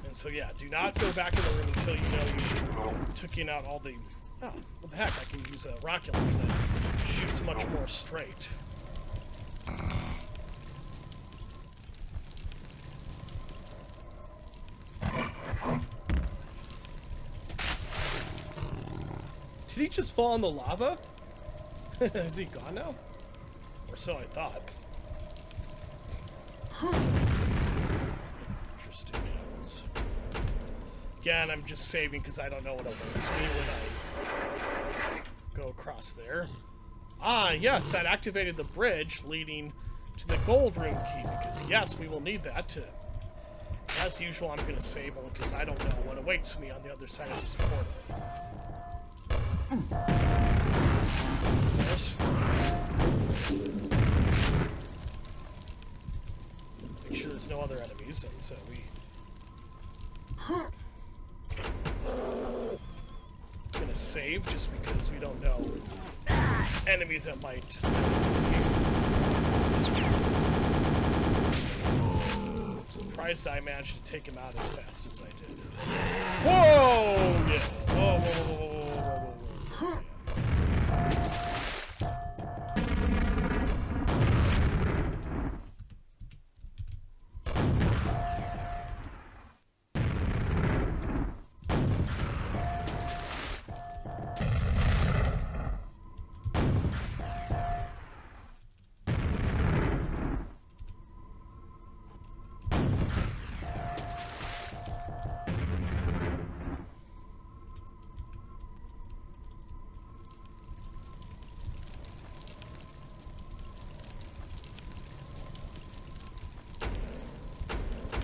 And so yeah, do not go back in the room until you know you've taken out all the... Oh, what the heck, I can use a rocket launcher that shoots much more straight. Did he just fall in the lava? Is he gone now? Or so I thought. Interesting happens. Again, I'm just saving because I don't know what awaits me when I go across there. Ah, yes, that activated the bridge leading to the gold rune key, because yes, we will need that to... As usual, I'm going to save only because I don't know what awaits me on the other side of this portal. Of course. Make sure there's no other enemies, and so we... Gonna save just because we don't know enemies that might... Surprised I managed to take him out as fast as I did. Whoa! Yeah. Whoa, whoa, whoa, whoa, whoa, whoa, whoa.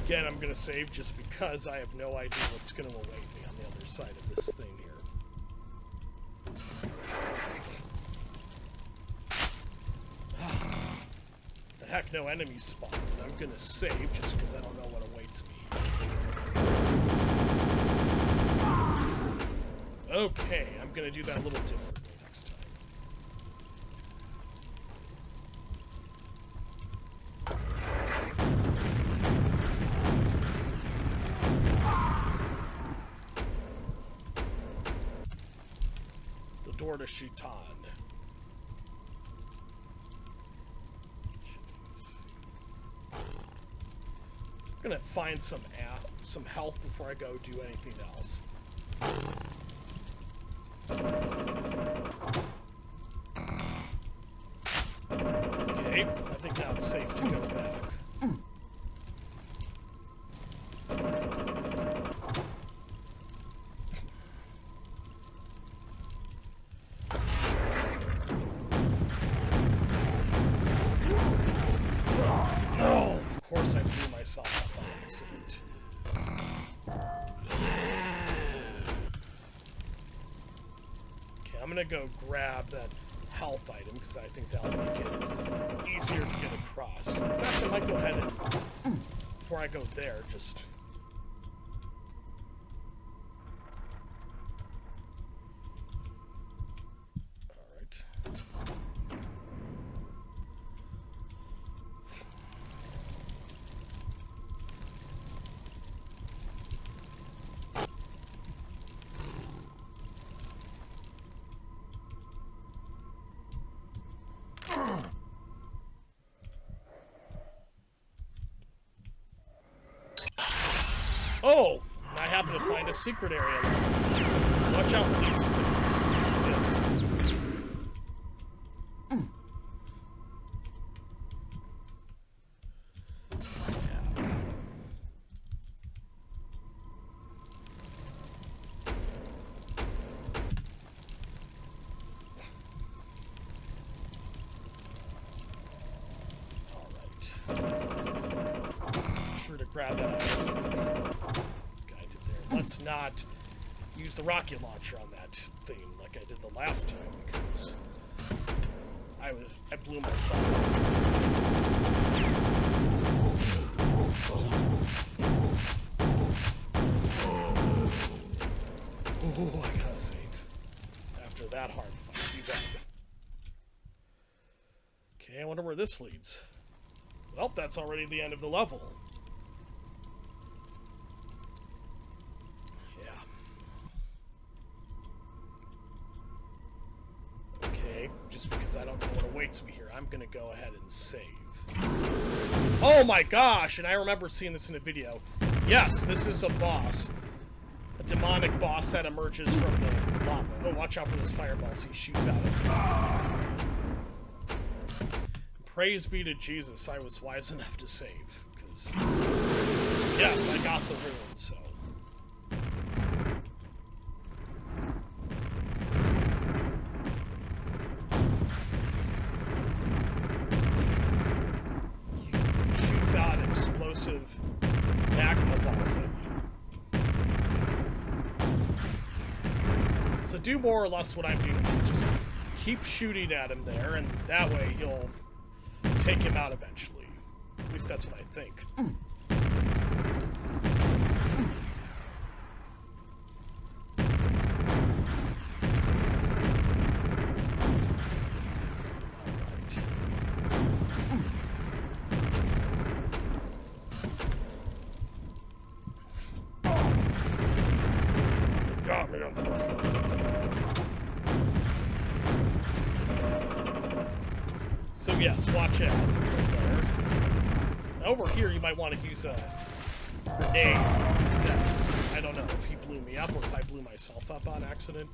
Again, I'm going to save just because I have no idea what's going to await me on the other side of this thing here. The heck, no enemies spawn. I'm going to save just because I don't know what awaits me. Okay, I'm going to do that a little differently next time. Sword of Cthon. I'm gonna find some health before I go do anything else. Okay, I think now it's safe to go back. Oh, of course I blew myself up by accident. Okay, I'm gonna go grab that health item because I think that'll make it easier to get across. In fact, I might go ahead and, before I go there, just... Alright. Oh! I happen to find a secret area. Watch out for these things. What's this? Sure to grab that item. Guided there. Let's not use the rocket launcher on that thing like I did the last time because I blew myself up trying to find it. Oh, I gotta save. After that hard fight, you bet. Okay, I wonder where this leads. Well, that's already the end of the level. Yeah. Okay, just because I don't know what awaits me here, I'm gonna go ahead and save. Oh my gosh, and I remember seeing this in a video. Yes, this is a boss. A demonic boss that emerges from the lava. Oh, watch out for those fireballs he shoots out at. Praise be to Jesus, I was wise enough to save, because, yes, I got the rune, so. He shoots out explosive magma balls at you. So do more or less what I'm doing, which is just keep shooting at him there, and that way you'll take him out eventually. At least that's what I think. Alright. Got me, unfortunately. So yes, watch out. Right there. Over here, you might want to use a grenade instead. I don't know if he blew me up or if I blew myself up on accident.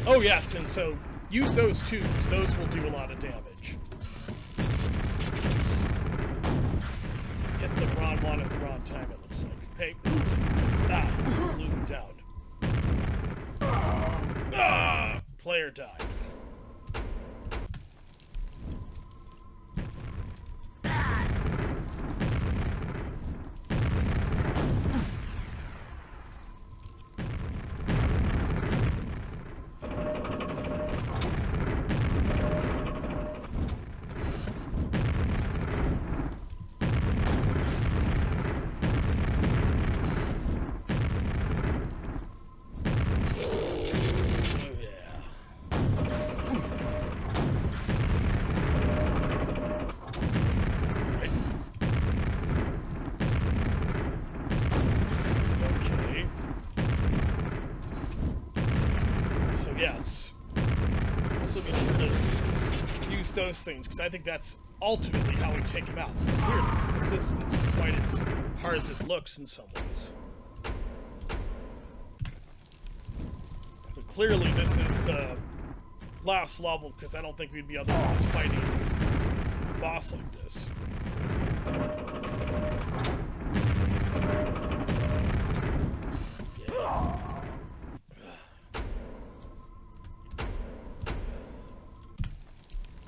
Oh yes, and so use those too, because those will do a lot of damage. Oops. Hit the wrong one at the wrong time, it looks like. Hey, blew me down. Player died. yes. Also be sure to use those things, because I think that's ultimately how we take him out. Weird, this isn't quite as hard as it looks in some ways. But clearly this is the last level, because I don't think we'd be otherwise fighting a boss like this.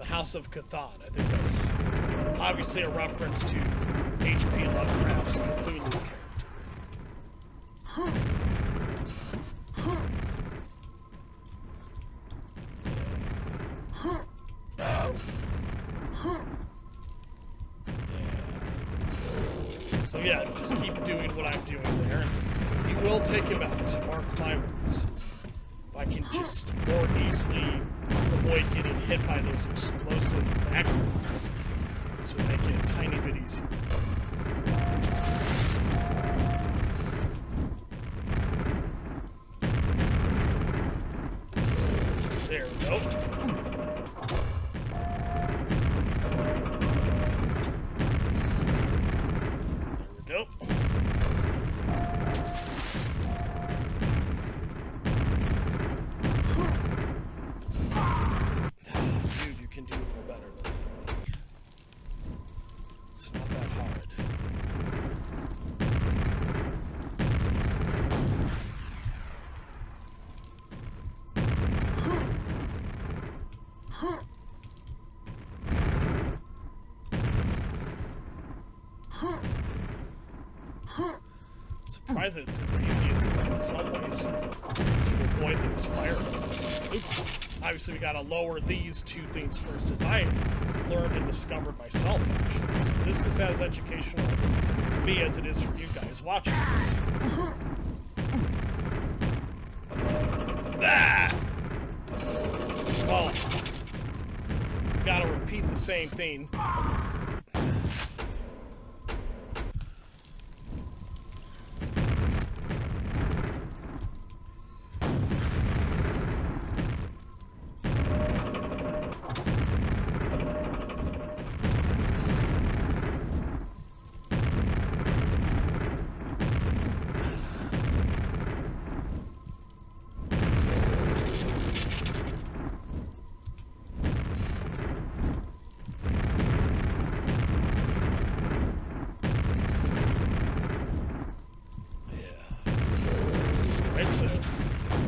House of Cthon. I think that's obviously a reference to H.P. Lovecraft's Cthulhu character. So yeah, just keep doing what I'm doing there, and you will take him out, mark my words. If I can just more easily avoid getting hit by those explosive magmas, this would make it a tiny bit easier. There we go. There we go. Dude, you can do it more better than that. It's not that hard. Surprised it's as easy as it is in some ways to avoid those fireballs. Oops. Obviously, we gotta lower these two things first, as I learned and discovered myself, actually. So this is as educational for me as it is for you guys watching this. Ah! Well, so we gotta repeat the same thing.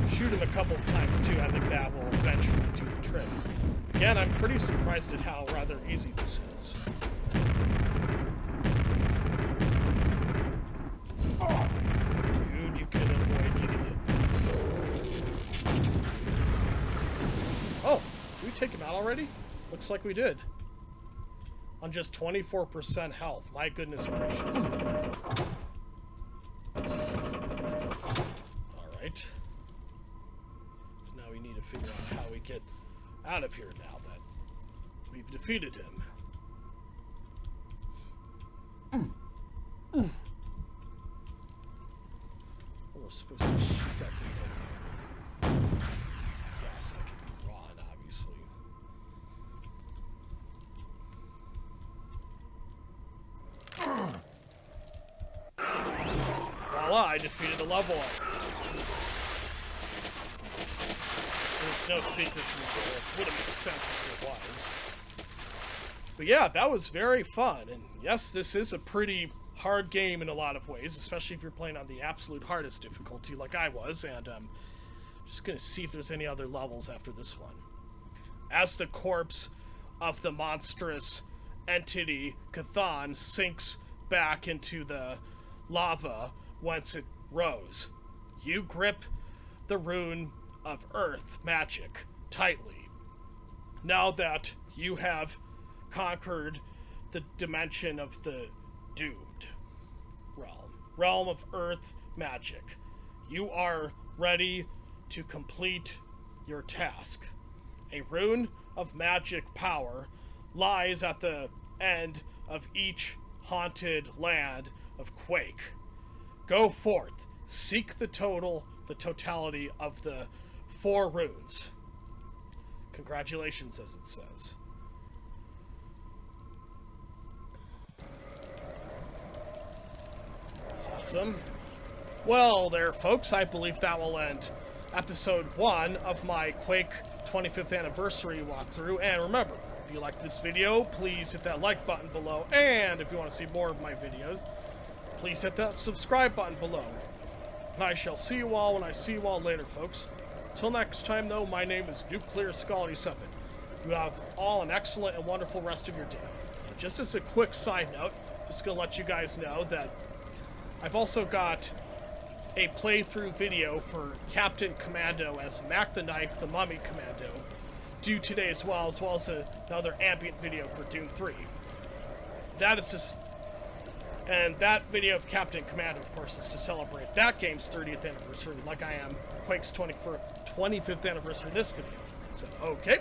Shoot him a couple of times too. I think that will eventually do the trick. Again, I'm pretty surprised at how rather easy this is. Dude, you can avoid getting hit. Oh, did we take him out already? Looks like we did. On just 24% health. My goodness gracious. Alright. We need to figure out how we get out of here now that we've defeated him. We're supposed to shoot that thing over there. Yes, I can run, obviously. Voila, I defeated the level already. There's no secrets in this area. It wouldn't make sense if there was. But yeah, that was very fun. And yes, this is a pretty hard game in a lot of ways, especially if you're playing on the absolute hardest difficulty like I was. And I'm just going to see if there's any other levels after this one. As the corpse of the monstrous entity, Cthon, sinks back into the lava whence it rose, you grip the rune of earth magic tightly. Now that you have conquered the dimension of the doomed realm of earth magic, you are ready to complete your task. A rune of magic power lies at the end of each haunted land of Quake. Go forth, seek the totality of the 4 runes. Congratulations, as it says. Awesome. Well, there, folks, I believe that will end episode 1 of my Quake 25th anniversary walkthrough. And remember, if you like this video, please hit that like button below. And if you want to see more of my videos, please hit that subscribe button below. And I shall see you all when I see you all later, folks. Till next time, though, my name is Nuclear Scholarly 7. You have all an excellent and wonderful rest of your day. And just as a quick side note, just going to let you guys know that I've also got a playthrough video for Captain Commando as Mac the Knife, the Mummy Commando, due today as well as another ambient video for Doom 3. That is just... And that video of Captain Commando, of course, is to celebrate that game's 30th anniversary, like I am Quake's 25th anniversary in this video. So, okay,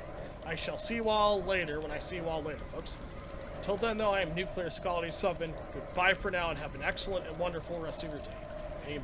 I shall see you all later when I see you all later, folks. Till then, though, I am Nuclear Scholarly 7. Goodbye for now, and have an excellent and wonderful rest of your day. Amen.